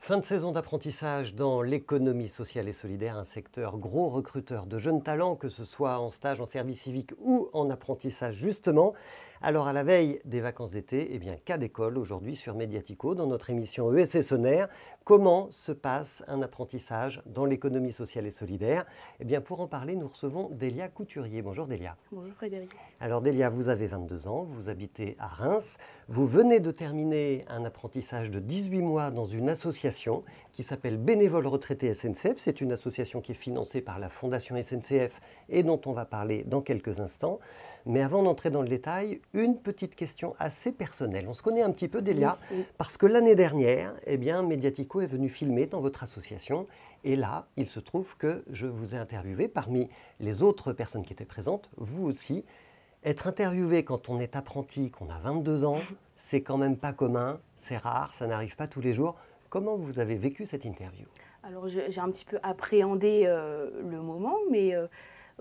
Fin de saison d'apprentissage dans l'économie sociale et solidaire, un secteur gros recruteur de jeunes talents, que ce soit en stage, en service civique ou en apprentissage justement. Alors à la veille des vacances d'été, eh bien cas d'école aujourd'hui sur Mediatico dans notre émission ESSonner. Comment se passe un apprentissage dans l'économie sociale et solidaire? Eh bien pour en parler, nous recevons Délia Couturier. Bonjour Délia. Bonjour Frédéric. Alors Délia, vous avez 22 ans, vous habitez à Reims. Vous venez de terminer un apprentissage de 18 mois dans une association qui s'appelle Bénévoles Retraités SNCF. C'est une association qui est financée par la Fondation SNCF et dont on va parler dans quelques instants. Mais avant d'entrer dans le détail, une petite question assez personnelle. On se connaît un petit peu, Délia, Oui. parce que l'année dernière, eh bien, Mediatico est venu filmer dans votre association. Et là, il se trouve que je vous ai interviewé parmi les autres personnes qui étaient présentes, vous aussi. Être interviewé quand on est apprenti, qu'on a 22 ans, c'est quand même pas commun, c'est rare, ça n'arrive pas tous les jours. Comment vous avez vécu cette interview? Alors j'ai un petit peu appréhendé le moment, mais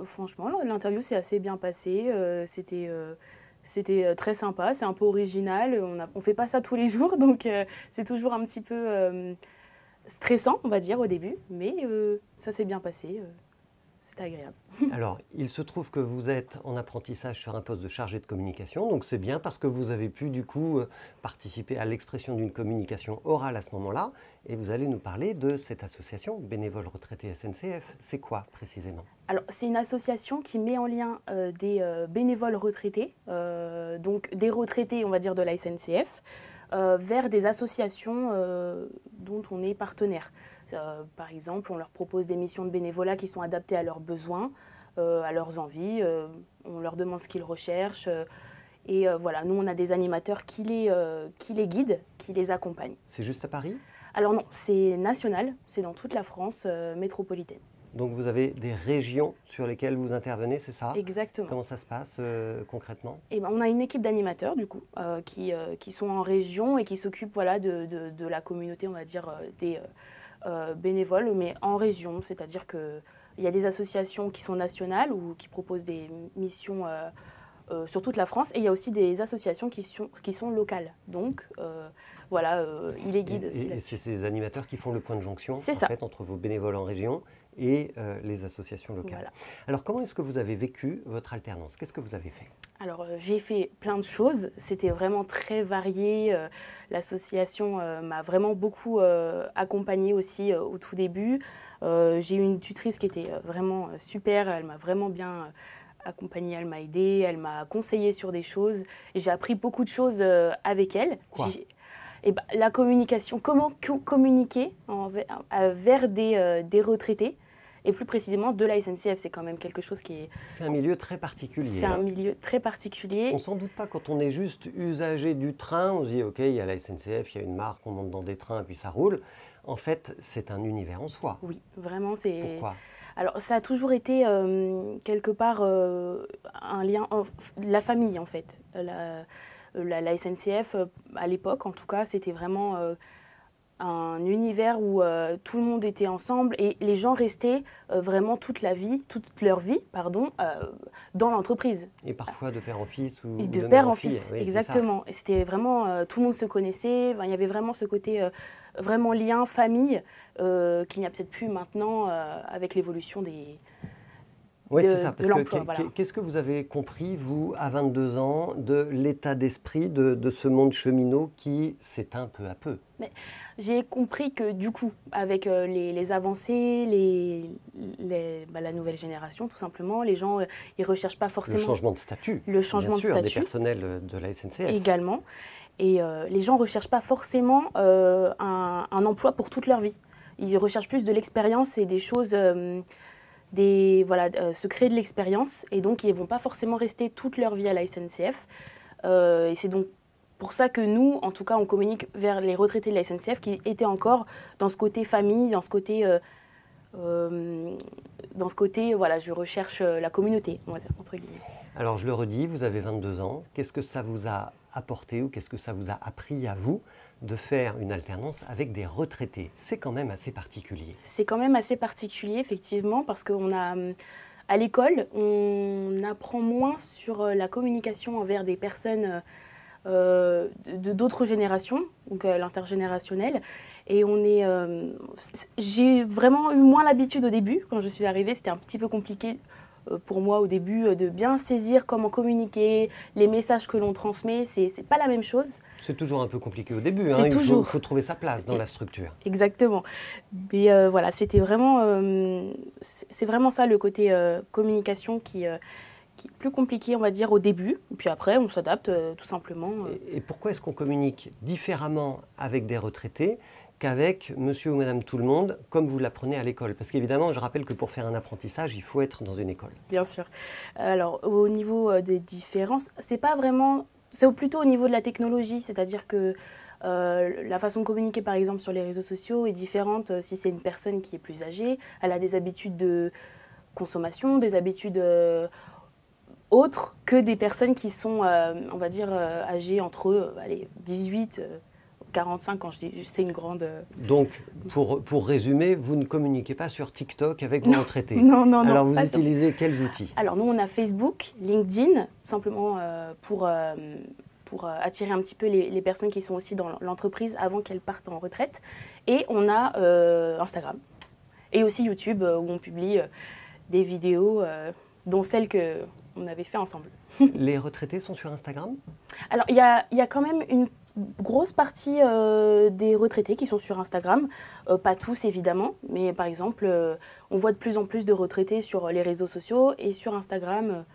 franchement l'interview s'est assez bien passée. C'était très sympa, c'est un peu original. On fait pas ça tous les jours, donc c'est toujours un petit peu stressant, on va dire, au début, mais ça s'est bien passé. C'était agréable. Alors, il se trouve que vous êtes en apprentissage sur un poste de chargé de communication, donc c'est bien parce que vous avez pu du coup participer à l'expression d'une communication orale à ce moment-là, et vous allez nous parler de cette association Bénévoles Retraités SNCF. C'est quoi précisément? Alors, c'est une association qui met en lien des bénévoles retraités, donc des retraités, on va dire, de la SNCF, vers des associations dont on est partenaire. Par exemple, on leur propose des missions de bénévolat qui sont adaptées à leurs besoins, à leurs envies. On leur demande ce qu'ils recherchent. Et voilà, nous, on a des animateurs qui les guident, qui les accompagnent. C'est juste à Paris? Alors non, c'est national, c'est dans toute la France métropolitaine. Donc vous avez des régions sur lesquelles vous intervenez, c'est ça? Exactement. Comment ça se passe concrètement? Et ben, on a une équipe d'animateurs du coup qui sont en région et qui s'occupent voilà, de la communauté, on va dire, des bénévoles, mais en région. C'est-à-dire qu'il y a des associations qui sont nationales ou qui proposent des missions sur toute la France, et il y a aussi des associations qui sont locales. Donc voilà, ils les guident. Et c'est ces animateurs qui font le point de jonction en ça. fait, entre vos bénévoles en région et les associations locales. Voilà. Alors comment est-ce que vous avez vécu votre alternance? Qu'est-ce que vous avez fait? Alors j'ai fait plein de choses, c'était vraiment très varié. L'association m'a vraiment beaucoup accompagnée aussi au tout début. J'ai eu une tutrice qui était vraiment super, elle m'a vraiment bien accompagnée, elle m'a aidée, elle m'a conseillé sur des choses. Et j'ai appris beaucoup de choses avec elle. Quoi? Et ben, la communication, comment communiquer vers des retraités. Et plus précisément de la SNCF, c'est quand même quelque chose qui est... C'est un milieu très particulier. C'est un milieu très particulier. On ne s'en doute pas quand on est juste usager du train, on se dit ok, il y a la SNCF, il y a une marque, on monte dans des trains et puis ça roule. En fait, c'est un univers en soi. Oui, vraiment, c'est... Pourquoi? Alors, ça a toujours été quelque part un lien... la famille, en fait. La SNCF, à l'époque, en tout cas, c'était vraiment... un univers où tout le monde était ensemble et les gens restaient vraiment toute leur vie, dans l'entreprise. Et parfois de père en fils ou Et de de mère père en en fille. fils, Oui, exactement. Et c'était vraiment, tout le monde se connaissait, enfin, il y avait vraiment ce côté vraiment lien, famille, qu'il n'y a peut-être plus maintenant avec l'évolution Oui, c'est ça. Parce l'emploi. que, Voilà. qu'est-ce que vous avez compris, vous, à 22 ans, de l'état d'esprit de ce monde cheminot qui s'éteint peu à peu? Mais j'ai compris que du coup, avec les avancées, la nouvelle génération, tout simplement, les gens, ils recherchent pas forcément... Le changement de statut, Le changement bien sûr, de des statut. personnels de la SNCF. Également. Et les gens ne recherchent pas forcément un emploi pour toute leur vie. Ils recherchent plus de l'expérience et des choses, se créer de l'expérience. Et donc, ils ne vont pas forcément rester toute leur vie à la SNCF. Et c'est donc pour ça que nous, en tout cas, on communique vers les retraités de la SNCF qui étaient encore dans ce côté famille, dans ce côté, voilà, je recherche la communauté, on va dire, entre guillemets. Alors, je le redis, vous avez 22 ans. Qu'est-ce que ça vous a apporté ou qu'est-ce que ça vous a appris à vous de faire une alternance avec des retraités? C'est quand même assez particulier. C'est quand même assez particulier, effectivement, parce à l'école, on apprend moins sur la communication envers des personnes d'autres générations, donc l'intergénérationnel. Et j'ai vraiment eu moins l'habitude au début. Quand je suis arrivée, c'était un petit peu compliqué pour moi au début de bien saisir comment communiquer, les messages que l'on transmet, c'est pas la même chose. C'est toujours un peu compliqué au début, C'est toujours. Il faut trouver sa place dans la structure. Exactement. Mais voilà, c'est vraiment ça le côté communication qui est plus compliqué, on va dire, au début. Puis après, on s'adapte tout simplement. Et pourquoi est-ce qu'on communique différemment avec des retraités qu'avec monsieur ou madame tout le monde, comme vous l'apprenez à l'école? Parce qu'évidemment, je rappelle que pour faire un apprentissage, il faut être dans une école. Bien sûr. Alors, au niveau des différences, c'est plutôt au niveau de la technologie, c'est-à-dire que la façon de communiquer, par exemple, sur les réseaux sociaux est différente si c'est une personne qui est plus âgée. Elle a des habitudes de consommation, des habitudes autres que des personnes qui sont, on va dire, âgées entre 18 45 quand c'est une grande... Donc, pour résumer, vous ne communiquez pas sur TikTok avec vos retraités? Non. Alors, vous utilisez quels outils? Alors, nous, on a Facebook, LinkedIn, simplement pour attirer un petit peu les personnes qui sont aussi dans l'entreprise avant qu'elles partent en retraite. Et on a Instagram. Et aussi YouTube, où on publie des vidéos, dont celles qu'on avait fait ensemble. Les retraités sont sur Instagram? Alors, il y a quand même une grosse partie des retraités qui sont sur Instagram, pas tous évidemment, mais par exemple, on voit de plus en plus de retraités sur les réseaux sociaux et sur Instagram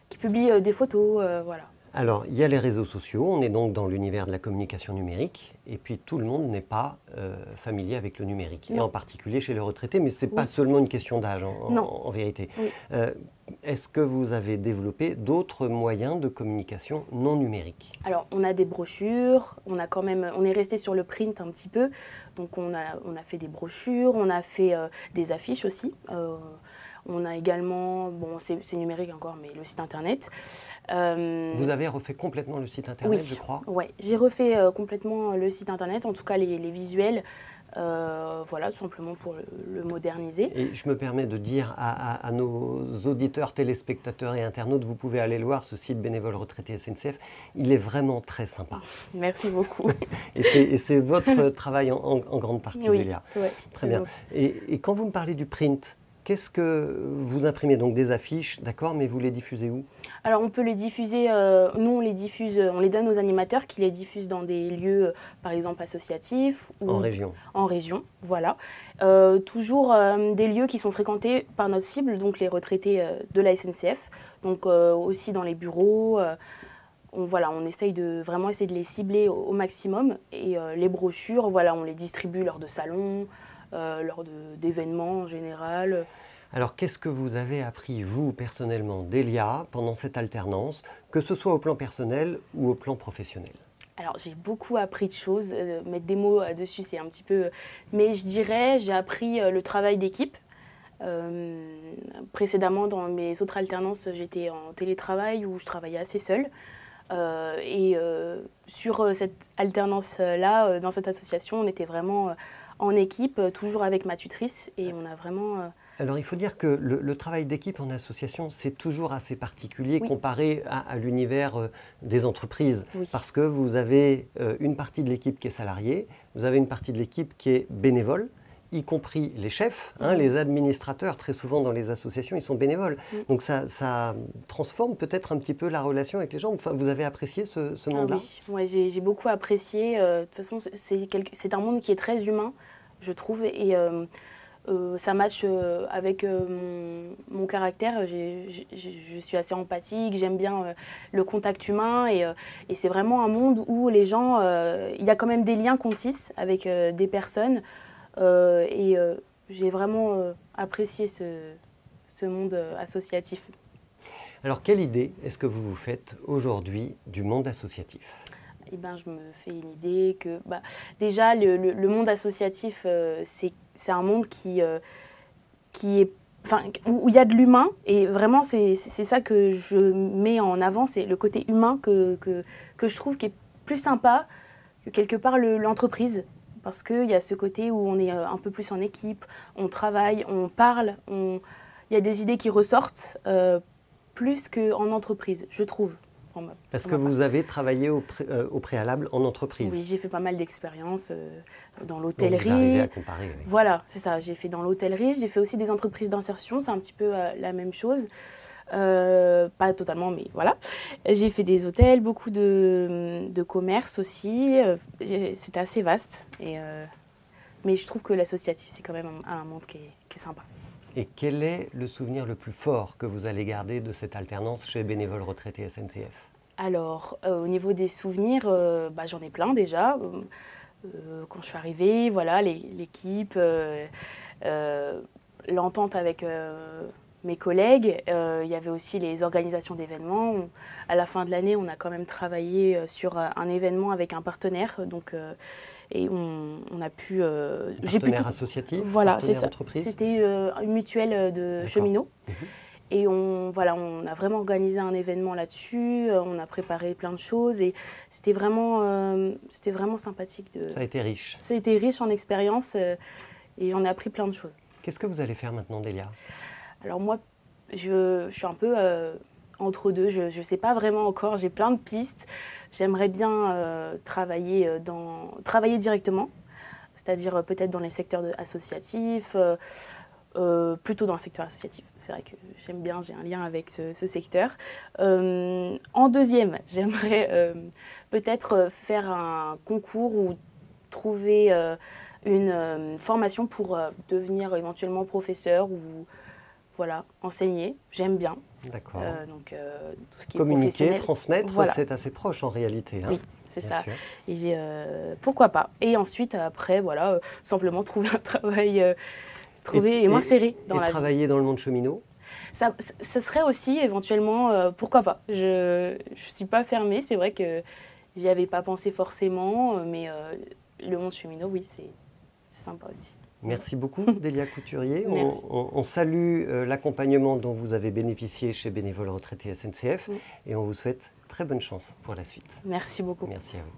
qui publient des photos, voilà. Alors, il y a les réseaux sociaux, on est donc dans l'univers de la communication numérique, et puis tout le monde n'est pas familier avec le numérique, et en particulier chez les retraités, mais ce n'est pas seulement une question d'âge en vérité. Oui. Est-ce que vous avez développé d'autres moyens de communication non numériques? Alors, on a des brochures, on est resté sur le print un petit peu, donc on a fait des brochures, on a fait des affiches aussi. On a également, bon, c'est numérique encore, mais le site internet. Vous avez refait complètement le site internet, je crois? Oui, j'ai refait complètement le site internet, en tout cas les visuels, voilà, tout simplement pour le moderniser. Et je me permets de dire à nos auditeurs, téléspectateurs et internautes, vous pouvez aller le voir, ce site bénévole retraité SNCF, il est vraiment très sympa. Merci beaucoup. Et c'est votre travail en grande partie, oui, Delia. Ouais, très bien. Et quand vous me parlez du print, qu'est-ce que vous imprimez? Donc des affiches, d'accord, mais vous les diffusez où? Alors on peut les diffuser, nous on les diffuse, on les donne aux animateurs qui les diffusent dans des lieux, par exemple associatifs. Ou en région? En région, voilà. Toujours des lieux qui sont fréquentés par notre cible, donc les retraités de la SNCF, donc aussi dans les bureaux. On essaye de vraiment essayer de les cibler au maximum. Et les brochures, voilà, on les distribue lors de salons, lors d'événements en général. Alors, qu'est-ce que vous avez appris, vous, personnellement, Delia, pendant cette alternance, que ce soit au plan personnel ou au plan professionnel? Alors, j'ai beaucoup appris de choses. Mettre des mots dessus, c'est un petit peu... Mais je dirais, j'ai appris le travail d'équipe. Précédemment, dans mes autres alternances, j'étais en télétravail où je travaillais assez seule. Sur cette alternance-là, dans cette association, on était vraiment en équipe, toujours avec ma tutrice, et on a vraiment... Alors, il faut dire que le travail d'équipe en association, c'est toujours assez particulier comparé à l'univers des entreprises. Oui. Parce que vous avez une partie de l'équipe qui est salariée, vous avez une partie de l'équipe qui est bénévole, y compris les chefs, les administrateurs, très souvent dans les associations, ils sont bénévoles. Donc ça transforme peut-être un petit peu la relation avec les gens. Enfin, vous avez apprécié ce monde-là? Oui, j'ai beaucoup apprécié. De toute façon, c'est un monde qui est très humain, je trouve, et ça match avec mon caractère. Je suis assez empathique, j'aime bien le contact humain, et c'est vraiment un monde où les gens, il y a quand même des liens qu'on tisse avec des personnes. J'ai vraiment apprécié ce monde associatif. Alors, quelle idée est-ce que vous vous faites aujourd'hui du monde associatif? Eh ben, je me fais une idée que déjà, le monde associatif, c'est un monde qui est, où il y a de l'humain, et vraiment, c'est ça que je mets en avant, c'est le côté humain que je trouve qui est plus sympa que quelque part l'entreprise. Parce qu'il y a ce côté où on est un peu plus en équipe, on travaille, on parle, il y a des idées qui ressortent plus qu'en entreprise, je trouve. prendre Parce que vous avez travaillé au préalable en entreprise. Oui, j'ai fait pas mal d'expériences dans Donc vous arrivez l'hôtellerie. à comparer. Oui. Voilà, c'est ça. J'ai fait dans l'hôtellerie. J'ai fait aussi des entreprises d'insertion. C'est un petit peu la même chose. Pas totalement, mais voilà. J'ai fait des hôtels, beaucoup de commerce aussi. C'était assez vaste. Mais je trouve que l'associatif, c'est quand même un monde qui est sympa. Et quel est le souvenir le plus fort que vous allez garder de cette alternance chez Bénévoles Retraités SNCF? Alors, au niveau des souvenirs, j'en ai plein déjà. Quand je suis arrivée, voilà, l'équipe, l'entente avec mes collègues. Il y avait aussi les organisations d'événements. À la fin de l'année, on a quand même travaillé sur un événement avec un partenaire. Donc, et on a pu... Partenaire associatif, voilà, c'est ça. entreprise. C'était une mutuelle de cheminots. Et on a vraiment organisé un événement là-dessus, on a préparé plein de choses et c'était vraiment sympathique. Ça a été riche. Ça a été riche en expérience et j'en ai appris plein de choses. Qu'est-ce que vous allez faire maintenant, Delia? Alors moi, je suis un peu entre deux, je ne sais pas vraiment encore, j'ai plein de pistes. J'aimerais bien travailler directement, c'est-à-dire peut-être dans les secteurs associatifs, plutôt dans le secteur associatif. C'est vrai que j'aime bien, j'ai un lien avec ce secteur. En deuxième, j'aimerais peut-être faire un concours ou trouver une formation pour devenir éventuellement professeur ou voilà, enseigner. J'aime bien. D'accord. Donc, tout ce qui est communiquer, transmettre, voilà. C'est assez proche en réalité. Hein. Oui, c'est ça. Sûr. Et pourquoi pas. Et ensuite, après, voilà, simplement trouver un travail... et m'insérer dans la vie. Travailler dans le monde cheminot? Ce serait aussi éventuellement, pourquoi pas. Je ne suis pas fermée, c'est vrai que j'y avais pas pensé forcément, mais le monde cheminot, oui, c'est sympa aussi. Merci beaucoup, Delia Couturier. Merci. On salue l'accompagnement dont vous avez bénéficié chez Bénévoles Retraités SNCF et on vous souhaite très bonne chance pour la suite. Merci beaucoup. Merci à vous.